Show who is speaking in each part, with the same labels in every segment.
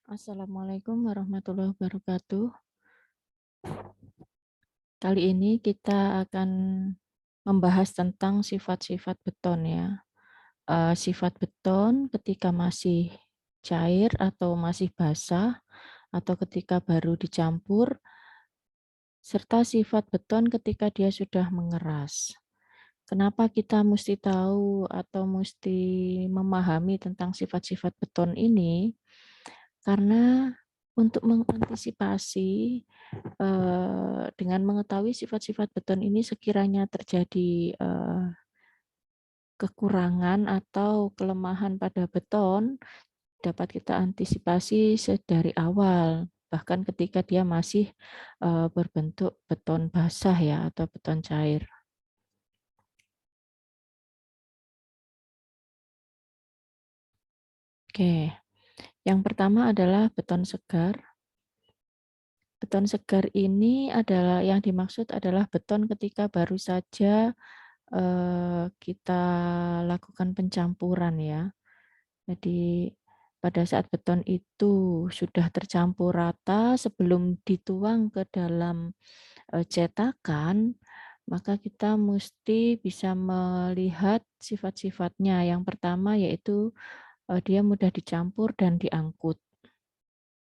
Speaker 1: Assalamualaikum warahmatullahi wabarakatuh. Kali ini kita akan membahas tentang sifat-sifat beton ya. Sifat beton ketika masih cair atau masih basah atau ketika baru dicampur, serta sifat beton ketika dia sudah mengeras. Kenapa kita mesti tahu atau mesti memahami tentang sifat-sifat beton ini? Karena untuk mengantisipasi dengan mengetahui sifat-sifat beton ini sekiranya terjadi kekurangan atau kelemahan pada beton, dapat kita antisipasi sedari awal, bahkan ketika dia masih berbentuk beton basah ya atau beton cair. Oke, yang pertama adalah beton segar. Beton segar ini adalah yang dimaksud adalah beton ketika baru saja kita lakukan pencampuran ya. Jadi pada saat beton itu sudah tercampur rata sebelum dituang ke dalam cetakan, maka kita mesti bisa melihat sifat-sifatnya. Yang pertama yaitu dia mudah dicampur dan diangkut.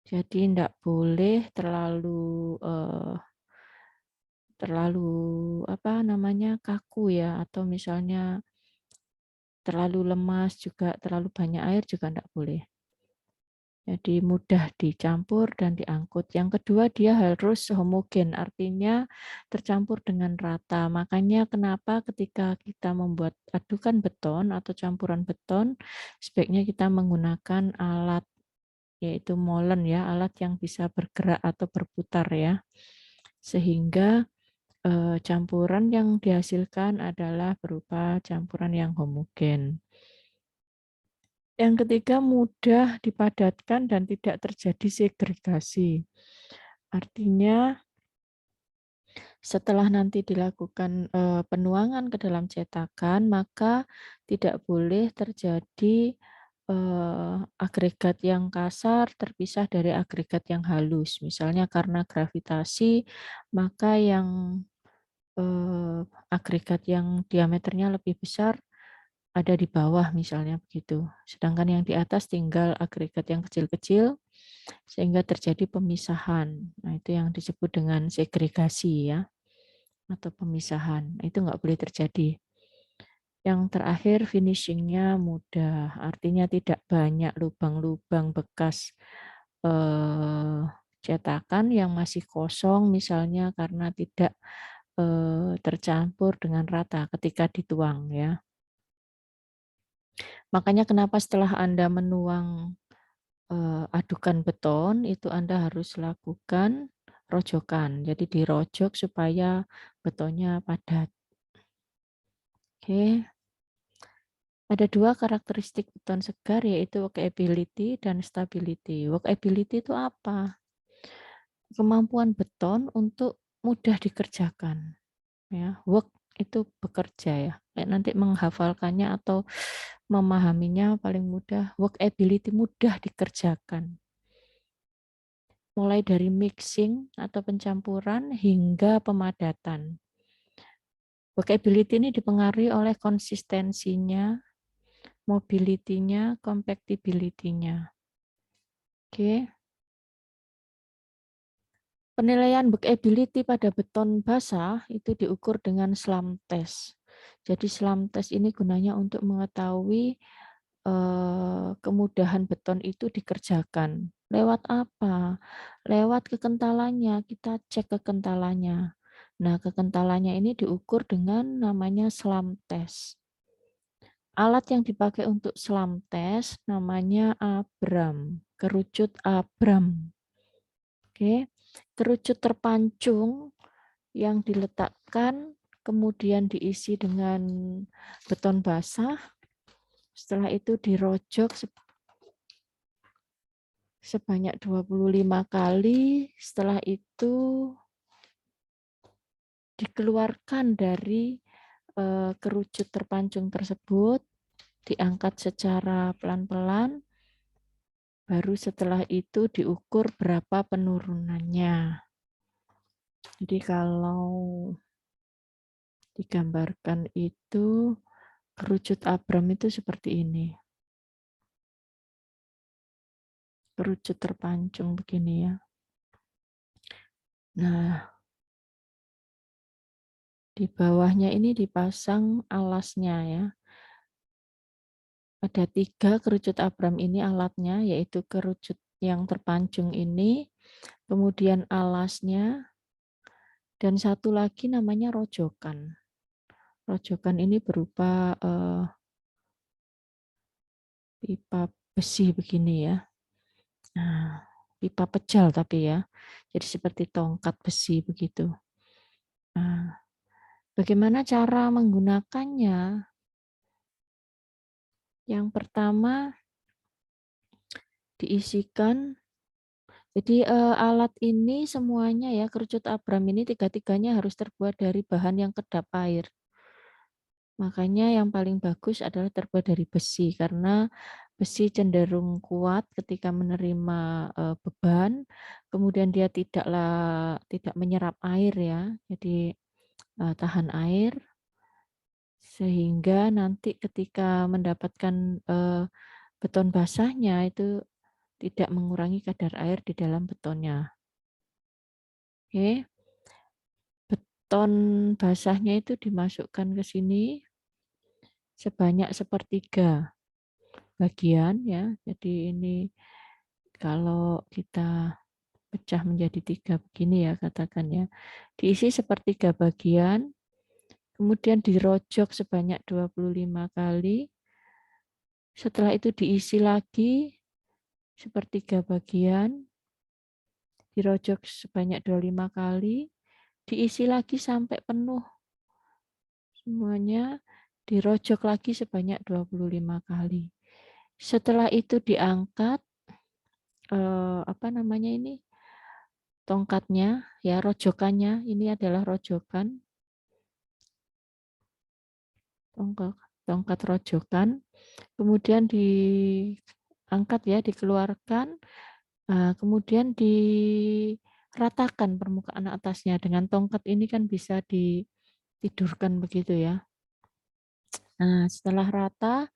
Speaker 1: Jadi tidak boleh terlalu apa namanya kaku ya, atau misalnya terlalu lemas juga, terlalu banyak air juga tidak boleh. Jadi mudah dicampur dan diangkut. Yang kedua, dia harus homogen, artinya tercampur dengan rata. Makanya kenapa ketika kita membuat adukan beton atau campuran beton, sebaiknya kita menggunakan alat, yaitu molen ya, alat yang bisa bergerak atau berputar ya. Sehingga campuran yang dihasilkan adalah berupa campuran yang homogen. Yang ketiga, mudah dipadatkan dan tidak terjadi segregasi. Artinya setelah nanti dilakukan penuangan ke dalam cetakan, maka tidak boleh terjadi agregat yang kasar terpisah dari agregat yang halus. Misalnya karena gravitasi, maka yang agregat yang diameternya lebih besar ada di bawah misalnya begitu. Sedangkan yang di atas tinggal agregat yang kecil-kecil sehingga terjadi pemisahan. Nah, itu yang disebut dengan segregasi ya atau pemisahan. Nah, itu nggak boleh terjadi. Yang terakhir finishingnya mudah, artinya tidak banyak lubang-lubang bekas cetakan yang masih kosong misalnya karena tidak tercampur dengan rata ketika dituang ya. Makanya kenapa setelah Anda menuang adukan beton, itu Anda harus lakukan rojokan. Jadi dirojok supaya betonnya padat. Oke. Ada dua karakteristik beton segar, yaitu workability dan stability. Workability itu apa? Kemampuan beton untuk mudah dikerjakan. Ya, work itu bekerja ya. Kayak nanti menghafalkannya atau memahaminya paling mudah. Workability mudah dikerjakan. Mulai dari mixing atau pencampuran hingga pemadatan. Workability ini dipengaruhi oleh konsistensinya, mobility-nya, compactability-nya. Oke. Penilaian workability pada beton basah itu diukur dengan SLAM test. Jadi SLAM test ini gunanya untuk mengetahui kemudahan beton itu dikerjakan. Lewat apa? Lewat kekentalannya, kita cek kekentalannya. Nah, kekentalannya ini diukur dengan namanya SLAM test. Alat yang dipakai untuk SLAM test namanya Abram, kerucut Abram. Oke, kerucut terpancung yang diletakkan kemudian diisi dengan beton basah. Setelah itu dirojok sebanyak 25 kali. Setelah itu dikeluarkan dari kerucut terpancung tersebut, diangkat secara pelan-pelan. Baru setelah itu diukur berapa penurunannya. Jadi kalau digambarkan itu kerucut Abram itu seperti ini. Kerucut terpancung begini ya. Nah, di bawahnya ini dipasang alasnya ya. Ada 3 kerucut Abram ini alatnya, yaitu kerucut yang terpancung ini, kemudian alasnya, dan satu lagi namanya rojokan. Rojokan ini berupa pipa besi begini ya. Nah, pipa pejal tapi ya. Jadi seperti tongkat besi begitu. Nah, bagaimana cara menggunakannya? Yang pertama diisikan. Jadi alat ini semuanya ya, kerucut Abram ini tiga-tiganya harus terbuat dari bahan yang kedap air. Makanya yang paling bagus adalah terbuat dari besi, karena besi cenderung kuat ketika menerima beban, kemudian dia tidak menyerap air ya, jadi tahan air, sehingga nanti ketika mendapatkan beton basahnya itu tidak mengurangi kadar air di dalam betonnya. Oke. Beton basahnya itu dimasukkan ke sini sebanyak 1/3 bagian ya. Jadi ini kalau kita pecah menjadi 3 begini ya katakan ya. Diisi 1/3 bagian, kemudian dirojok sebanyak 25 kali. Setelah itu diisi lagi 1/3 bagian, dirojok sebanyak 25 kali, diisi lagi sampai penuh semuanya, dirojok lagi sebanyak 25 kali. Setelah itu diangkat apa namanya ini? Tongkatnya ya, rojokannya. Ini adalah rojokan. Tongkat rojokan. Kemudian diangkat ya, dikeluarkan. Kemudian diratakan permukaan atasnya. Dengan tongkat ini kan bisa ditidurkan begitu ya. Nah, setelah rata,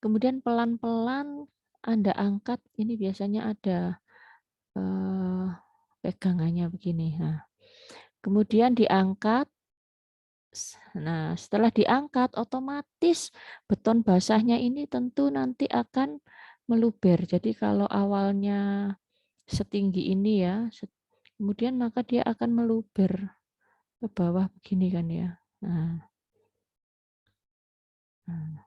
Speaker 1: kemudian pelan-pelan Anda angkat. Ini biasanya ada pegangannya begini. Nah, kemudian diangkat. Nah, setelah diangkat, otomatis beton basahnya ini tentu nanti akan meluber. Jadi kalau awalnya setinggi ini ya, kemudian maka dia akan meluber ke bawah begini kan ya. Nah, nah,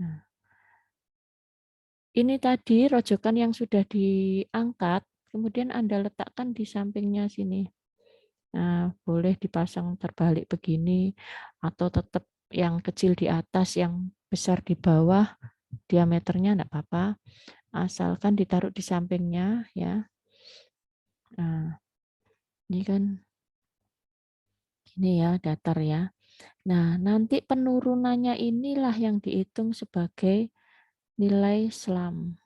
Speaker 1: nah. Ini tadi rojokan yang sudah diangkat, kemudian Anda letakkan di sampingnya sini. Nah, boleh dipasang terbalik begini, atau tetap yang kecil di atas, yang besar di bawah, diameternya enggak apa-apa, asalkan ditaruh di sampingnya ya. Nah, ini kan ini ya, datar ya. Nah, nanti penurunannya inilah yang dihitung sebagai nilai SLAM.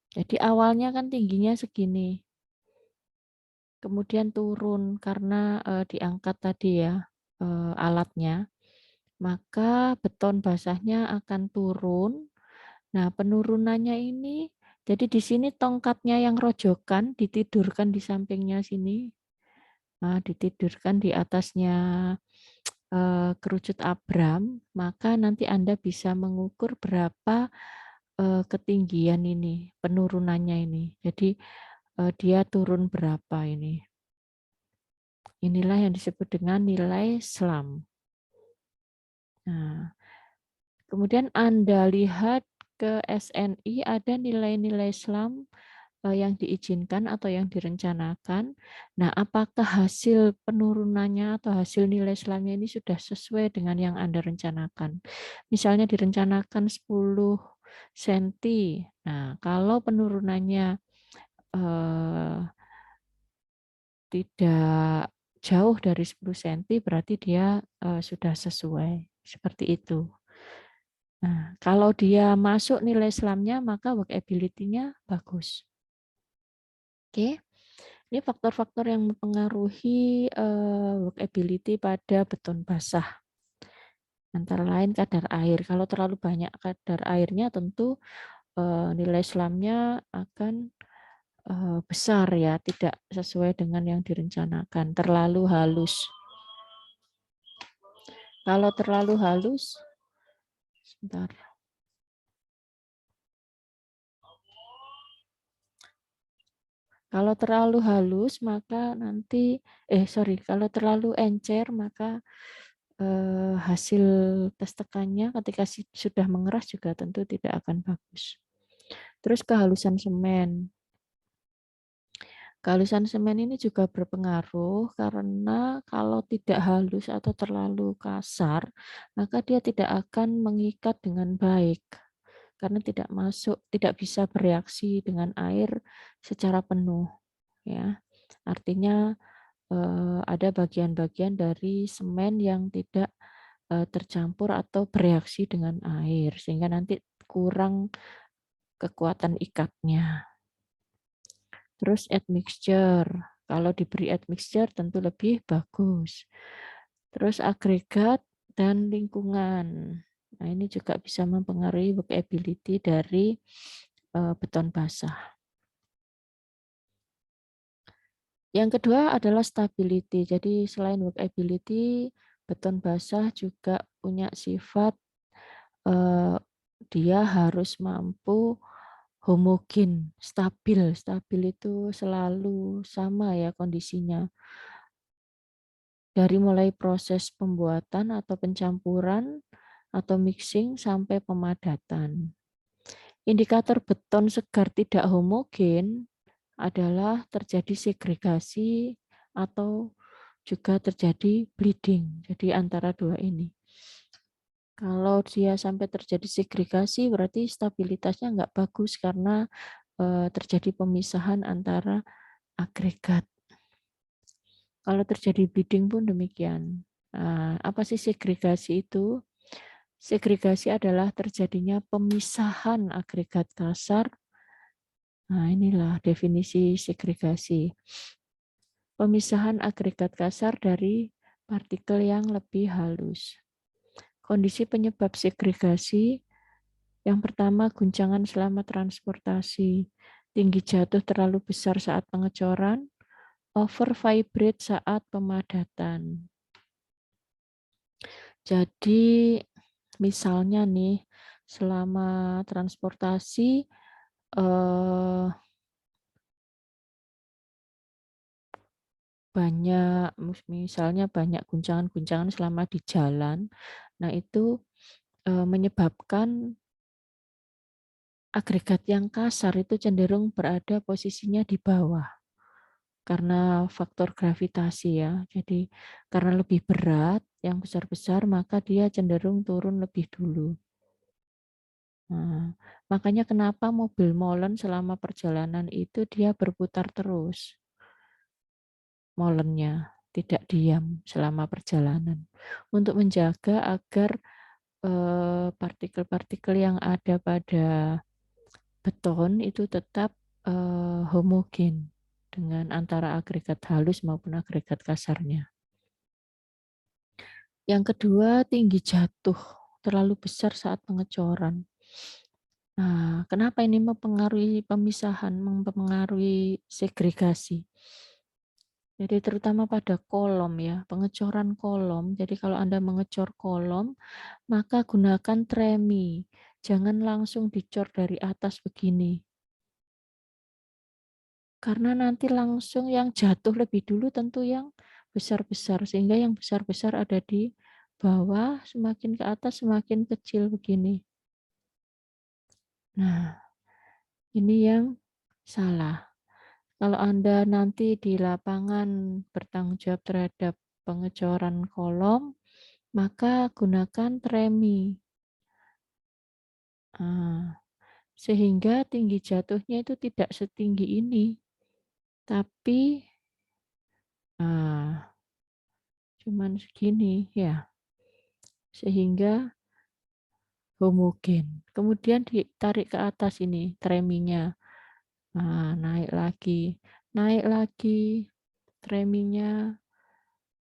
Speaker 1: Jadi awalnya kan tingginya segini, kemudian turun karena diangkat tadi ya alatnya, maka beton basahnya akan turun. Nah, penurunannya ini, jadi di sini tongkatnya yang rojokan ditidurkan di sampingnya sini, ditidurkan di atasnya kerucut Abram, maka nanti Anda bisa mengukur berapa ketinggian ini, penurunannya ini. Jadi dia turun berapa ini. Inilah yang disebut dengan nilai SLAM. Nah, kemudian Anda lihat ke SNI ada nilai-nilai SLAM yang diizinkan atau yang direncanakan. Nah, apakah hasil penurunannya atau hasil nilai SLAM-nya ini sudah sesuai dengan yang Anda rencanakan? Misalnya direncanakan 10 cm. Nah, kalau penurunannya tidak jauh dari 10 cm berarti dia sudah sesuai, seperti itu. Nah, kalau dia masuk nilai SLAM-nya maka workability-nya bagus. Oke. Ini faktor-faktor yang mempengaruhi workability pada beton basah. Antara lain kadar air. Kalau terlalu banyak kadar airnya tentu nilai SLAM-nya akan besar ya, tidak sesuai dengan yang direncanakan, terlalu halus. Kalau terlalu halus, sebentar. Kalau terlalu halus maka nanti, kalau terlalu encer maka hasil tes tekannya ketika sudah mengeras juga tentu tidak akan bagus. Terus kehalusan semen. Kehalusan semen ini juga berpengaruh karena kalau tidak halus atau terlalu kasar, maka dia tidak akan mengikat dengan baik karena tidak bisa bereaksi dengan air secara penuh, ya. Artinya ada bagian-bagian dari semen yang tidak tercampur atau bereaksi dengan air sehingga nanti kurang kekuatan ikatnya. Terus admixture. Kalau diberi admixture tentu lebih bagus. Terus agregat dan lingkungan. Nah, ini juga bisa mempengaruhi workability dari beton basah. Yang kedua adalah stability. Jadi selain workability, beton basah juga punya sifat dia harus mampu homogen, stabil. Stabil itu selalu sama ya kondisinya. Dari mulai proses pembuatan atau pencampuran atau mixing sampai pemadatan. Indikator beton segar tidak homogen adalah terjadi segregasi atau juga terjadi bleeding. Jadi antara dua ini. Kalau dia sampai terjadi segregasi berarti stabilitasnya nggak bagus karena terjadi pemisahan antara agregat. Kalau terjadi bleeding pun demikian. Nah, apa sih segregasi itu? Segregasi adalah terjadinya pemisahan agregat kasar. Nah, inilah definisi segregasi. Pemisahan agregat kasar dari partikel yang lebih halus. Kondisi penyebab segregasi yang pertama, guncangan selama transportasi, tinggi jatuh terlalu besar saat pengecoran, over vibrate saat pemadatan. Jadi misalnya nih, selama transportasi misalnya banyak guncangan-guncangan selama di jalan. Nah, itu menyebabkan agregat yang kasar itu cenderung berada posisinya di bawah karena faktor gravitasi ya. Jadi karena lebih berat, yang besar-besar, maka dia cenderung turun lebih dulu. Nah, makanya kenapa mobil molen selama perjalanan itu dia berputar terus. Molennya tidak diam selama perjalanan. Untuk menjaga agar partikel-partikel yang ada pada beton itu tetap homogen dengan antara agregat halus maupun agregat kasarnya. Yang kedua, tinggi jatuh terlalu besar saat pengecoran. Nah, kenapa ini mempengaruhi pemisahan, mempengaruhi segregasi? Jadi terutama pada kolom ya, pengecoran kolom. Jadi kalau Anda mengecor kolom, maka gunakan tremi. Jangan langsung dicor dari atas begini. Karena nanti langsung yang jatuh lebih dulu tentu yang besar-besar. Sehingga yang besar-besar ada di bawah, semakin ke atas semakin kecil begini. Nah, ini yang salah. Kalau Anda nanti di lapangan bertanggung jawab terhadap pengecoran kolom, maka gunakan tremi. Sehingga tinggi jatuhnya itu tidak setinggi ini. Tapi cuman segini ya, sehingga homogen. Kemudian ditarik ke atas ini tremingnya. Naik lagi tremingnya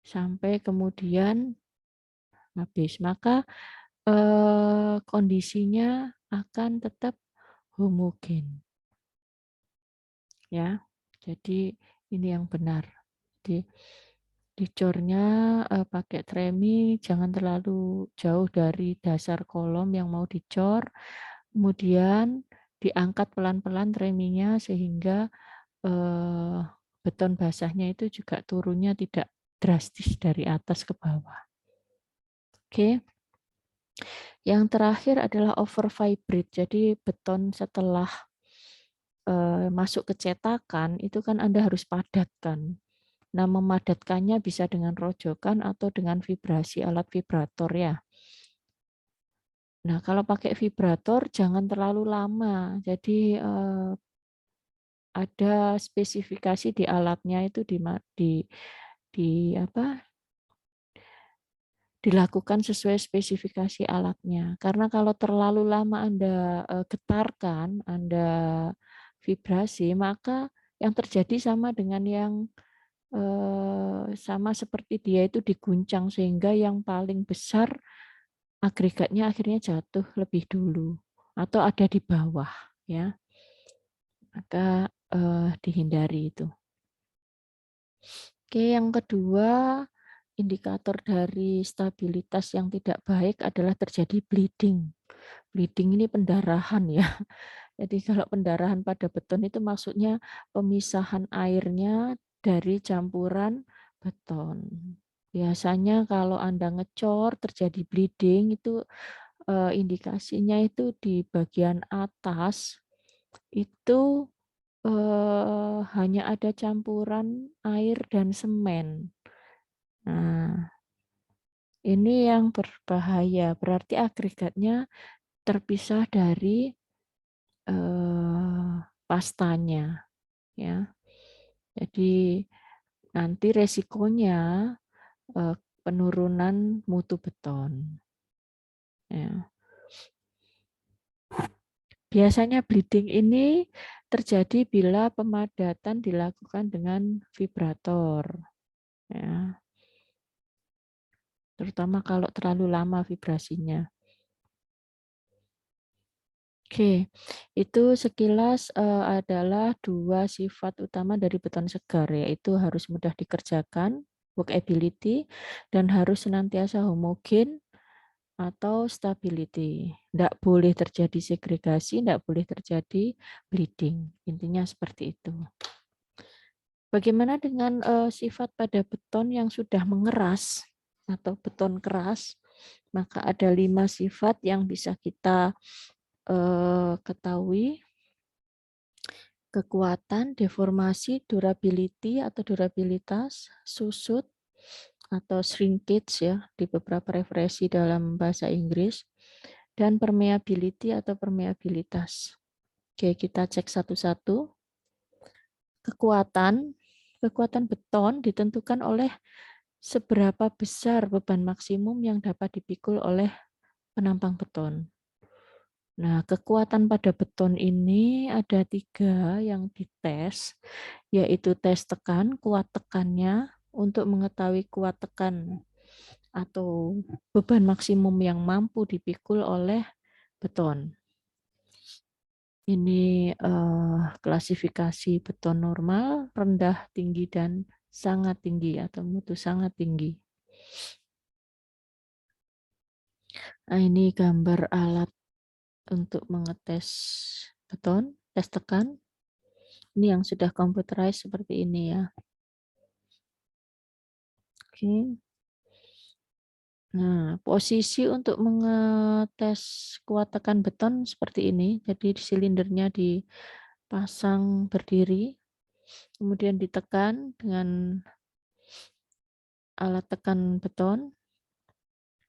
Speaker 1: sampai kemudian habis. Maka kondisinya akan tetap homogen. Ya, jadi ini yang benar. Jadi dicornya pakai tremi, jangan terlalu jauh dari dasar kolom yang mau dicor. Kemudian diangkat pelan-pelan treminya sehingga beton basahnya itu juga turunnya tidak drastis dari atas ke bawah. Oke. Yang terakhir adalah over vibrate. Jadi beton setelah masuk ke cetakan itu kan Anda harus padatkan. Nah, memadatkannya bisa dengan rojokan atau dengan vibrasi alat vibrator ya. Nah, kalau pakai vibrator jangan terlalu lama. Jadi ada spesifikasi di alatnya itu di apa? Dilakukan sesuai spesifikasi alatnya. Karena kalau terlalu lama Anda getarkan, Anda vibrasi, maka yang terjadi sama dengan yang sama seperti dia itu diguncang sehingga yang paling besar agregatnya akhirnya jatuh lebih dulu atau ada di bawah ya. Maka dihindari itu. Oke, yang kedua, indikator dari stabilitas yang tidak baik adalah terjadi bleeding. Bleeding ini pendarahan ya. Jadi kalau pendarahan pada beton itu maksudnya pemisahan airnya dari campuran beton. Biasanya kalau Anda ngecor terjadi bleeding itu indikasinya itu di bagian atas itu hanya ada campuran air dan semen. Nah, ini yang berbahaya. Berarti agregatnya terpisah dari pastanya, ya. Jadi nanti resikonya penurunan mutu beton. Ya. Biasanya bleeding ini terjadi bila pemadatan dilakukan dengan vibrator. Ya. Terutama kalau terlalu lama vibrasinya. Oke, itu sekilas adalah dua sifat utama dari beton segar, yaitu harus mudah dikerjakan, workability, dan harus senantiasa homogen atau stability. Tidak boleh terjadi segregasi, tidak boleh terjadi bleeding. Intinya seperti itu. Bagaimana dengan sifat pada beton yang sudah mengeras atau beton keras? Maka ada 5 sifat yang bisa kita ketahui: kekuatan, deformasi, durability atau durabilitas, susut atau shrinkage ya di beberapa referensi dalam bahasa Inggris, dan permeability atau permeabilitas. Oke, kita cek satu-satu. Kekuatan beton ditentukan oleh seberapa besar beban maksimum yang dapat dipikul oleh penampang beton. Nah, kekuatan pada beton ini ada 3 yang dites, yaitu tes tekan, kuat tekannya, untuk mengetahui kuat tekan atau beban maksimum yang mampu dipikul oleh beton. Ini klasifikasi beton normal, rendah, tinggi, dan sangat tinggi atau mutu sangat tinggi. Nah, ini gambar alat untuk mengetes beton, tes tekan. Ini yang sudah computerized seperti ini ya. Oke. Nah, posisi untuk mengetes kuat tekan beton seperti ini. Jadi silindernya dipasang berdiri, kemudian ditekan dengan alat tekan beton,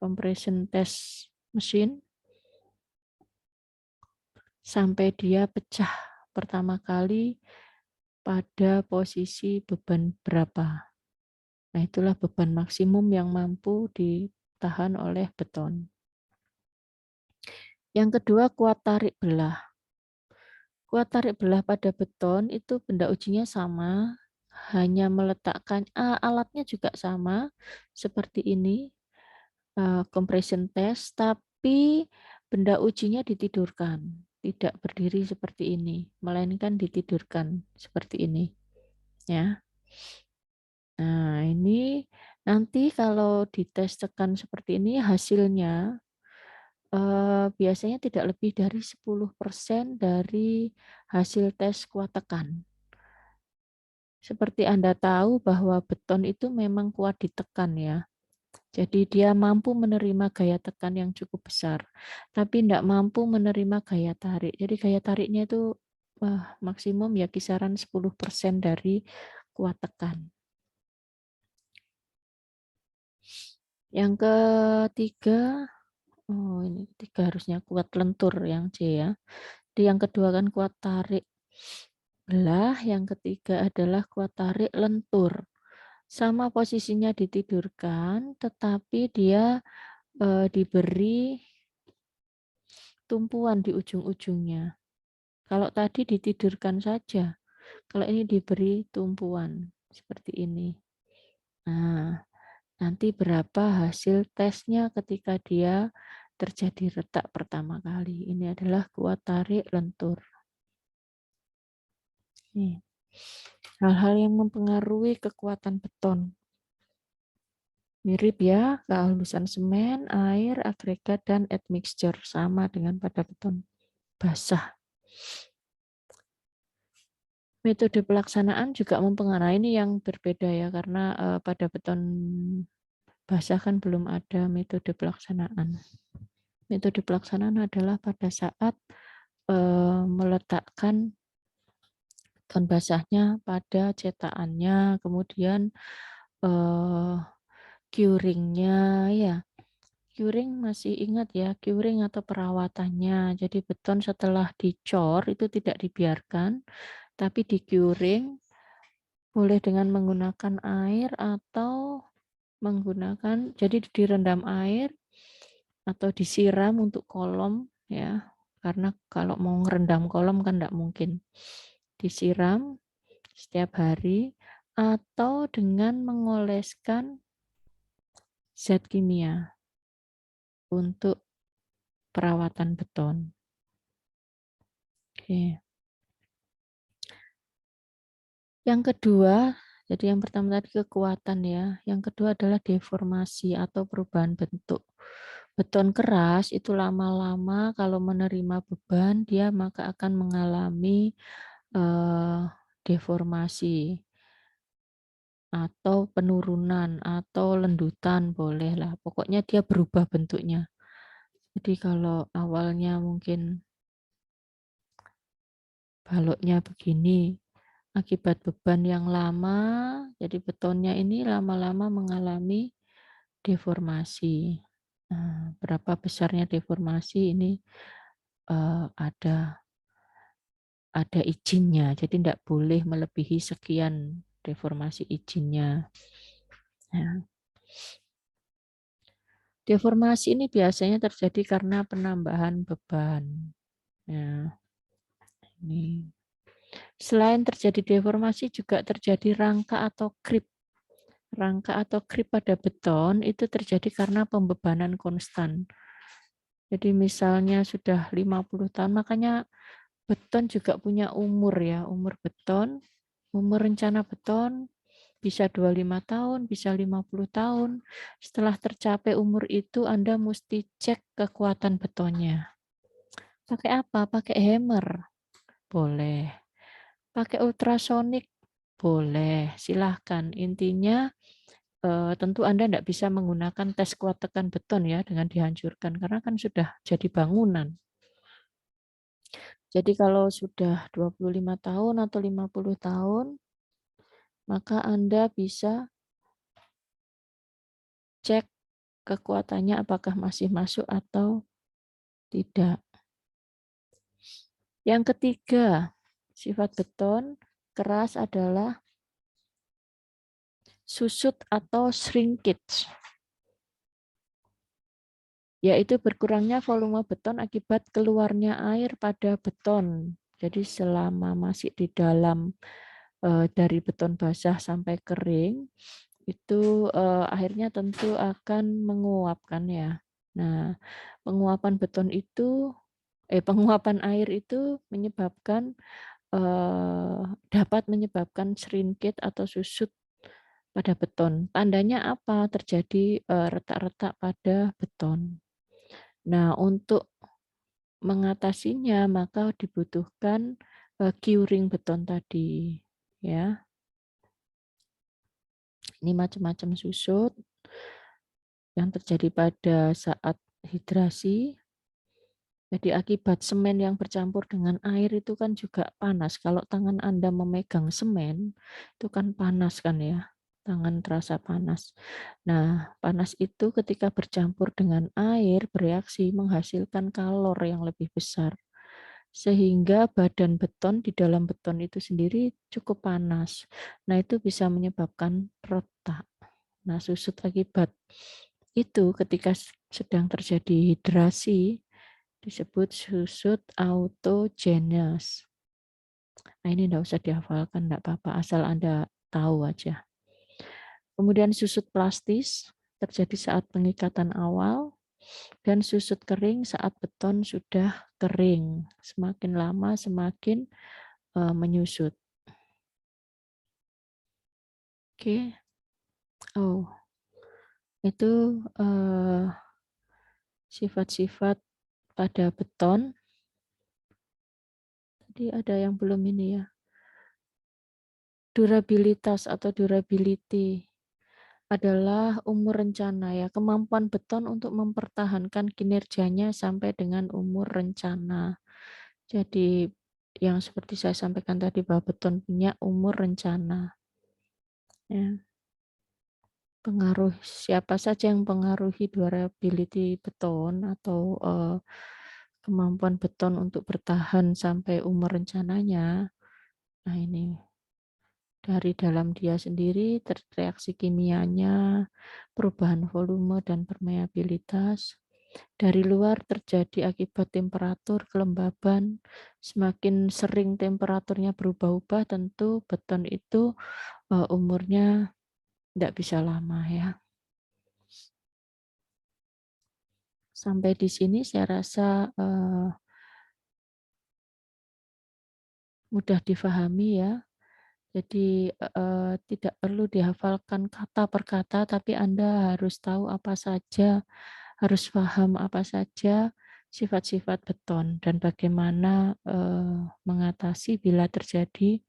Speaker 1: compression test mesin, sampai dia pecah pertama kali pada posisi beban berapa. Nah, itulah beban maksimum yang mampu ditahan oleh beton. Yang kedua, kuat tarik belah. Kuat tarik belah pada beton itu benda ujinya sama, hanya meletakkan alatnya juga sama seperti ini, compression test, tapi benda ujinya ditidurkan, tidak berdiri seperti ini, melainkan ditidurkan seperti ini, ya. Nah, ini nanti kalau dites tekan seperti ini hasilnya biasanya tidak lebih dari 10% dari hasil tes kuat tekan. Seperti Anda tahu bahwa beton itu memang kuat ditekan ya. Jadi dia mampu menerima gaya tekan yang cukup besar, tapi tidak mampu menerima gaya tarik. Jadi gaya tariknya itu maksimum ya kisaran 10% dari kuat tekan. Yang ketiga, oh ini ketiga harusnya kuat lentur yang C ya. Di yang kedua kan kuat tarik belah, yang ketiga adalah kuat tarik lentur. Sama posisinya ditidurkan, tetapi dia diberi tumpuan di ujung-ujungnya. Kalau tadi ditidurkan saja, kalau ini diberi tumpuan seperti ini. Nah, nanti berapa hasil tesnya ketika dia terjadi retak pertama kali. Ini adalah kuat tarik lentur. Nih, hal-hal yang mempengaruhi kekuatan beton. Mirip ya, kehalusan semen, air, agregat, dan admixture. Sama dengan pada beton basah. Metode pelaksanaan juga mempengaruhi, ini yang berbeda ya, karena pada beton basah kan belum ada metode pelaksanaan. Metode pelaksanaan adalah pada saat meletakkan beton basahnya pada cetakannya, kemudian curingnya ya. Curing masih ingat ya, curing atau perawatannya. Jadi beton setelah dicor itu tidak dibiarkan, tapi di-curing boleh dengan menggunakan air atau menggunakan, jadi direndam air atau disiram untuk kolom ya. Karena kalau mau ngerendam kolom kan tidak mungkin. Disiram setiap hari atau dengan mengoleskan zat kimia untuk perawatan beton. Oke. Yang kedua, jadi yang pertama tadi kekuatan ya, yang kedua adalah deformasi atau perubahan bentuk. Beton keras itu lama-lama kalau menerima beban, dia maka akan mengalami deformasi atau penurunan atau lendutan boleh lah. Pokoknya dia berubah bentuknya. Jadi kalau awalnya mungkin baloknya begini, akibat beban yang lama, jadi betonnya ini lama-lama mengalami deformasi. Nah, berapa besarnya deformasi ini ada izinnya, jadi tidak boleh melebihi sekian deformasi izinnya. Nah, deformasi ini biasanya terjadi karena penambahan beban. Nah, ini. Selain terjadi deformasi juga terjadi rangka atau creep. Rangka atau creep pada beton itu terjadi karena pembebanan konstan. Jadi misalnya sudah 50 tahun, makanya beton juga punya umur ya, umur beton, umur rencana beton bisa 25 tahun, bisa 50 tahun. Setelah tercapai umur itu Anda mesti cek kekuatan betonnya. Pakai apa? Pakai hammer? Boleh. Pakai ultrasonik? Boleh. Silahkan. Intinya tentu Anda tidak bisa menggunakan tes kuat tekan beton ya dengan dihancurkan karena kan sudah jadi bangunan. Jadi kalau sudah 25 tahun atau 50 tahun, maka Anda bisa cek kekuatannya apakah masih masuk atau tidak. Yang ketiga, sifat beton keras adalah susut atau shrinkage, yaitu berkurangnya volume beton akibat keluarnya air pada beton. Jadi selama masih di dalam dari beton basah sampai kering, itu akhirnya tentu akan menguap kan ya. Nah, penguapan beton itu penguapan air itu menyebabkan dapat menyebabkan shrinkage atau susut pada beton. Tandanya apa? Terjadi retak-retak pada beton. Nah, untuk mengatasinya maka dibutuhkan curing beton tadi, ya. Ini macam-macam susut yang terjadi pada saat hidrasi. Jadi akibat semen yang bercampur dengan air itu kan juga panas. Kalau tangan Anda memegang semen, itu kan panas kan ya. Tangan terasa panas. Nah, panas itu ketika bercampur dengan air bereaksi menghasilkan kalor yang lebih besar. Sehingga badan beton di dalam beton itu sendiri cukup panas. Nah, itu bisa menyebabkan retak. Nah, susut akibat itu ketika sedang terjadi hidrasi disebut susut autogenous. Nah, ini enggak usah dihafalkan, enggak apa-apa, asal Anda tahu aja. Kemudian susut plastis terjadi saat pengikatan awal dan susut kering saat beton sudah kering. Semakin lama semakin menyusut. Oke. Oh, itu sifat-sifat pada beton. Tadi ada yang belum ini ya. Durabilitas atau durability adalah umur rencana ya, kemampuan beton untuk mempertahankan kinerjanya sampai dengan umur rencana. Jadi yang seperti saya sampaikan tadi bahwa beton punya umur rencana. Ya. Pengaruh siapa saja yang pengaruhi durability beton atau kemampuan beton untuk bertahan sampai umur rencananya. Nah, ini dari dalam dia sendiri, reaksi kimianya, perubahan volume dan permeabilitas. Dari luar terjadi akibat temperatur, kelembaban. Semakin sering temperaturnya berubah-ubah, tentu beton itu umurnya tidak bisa lama ya. Sampai di sini saya rasa mudah difahami ya. Jadi tidak perlu dihafalkan kata per kata, tapi Anda harus tahu apa saja, harus paham apa saja sifat-sifat beton dan bagaimana mengatasi bila terjadi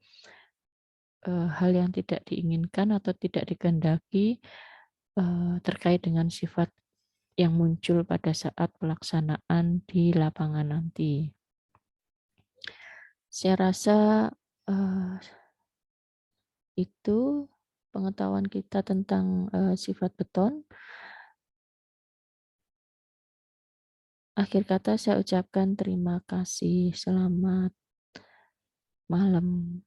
Speaker 1: hal yang tidak diinginkan atau tidak dikehendaki terkait dengan sifat yang muncul pada saat pelaksanaan di lapangan nanti. Saya rasa itu pengetahuan kita tentang sifat beton. Akhir kata saya ucapkan terima kasih. Selamat malam.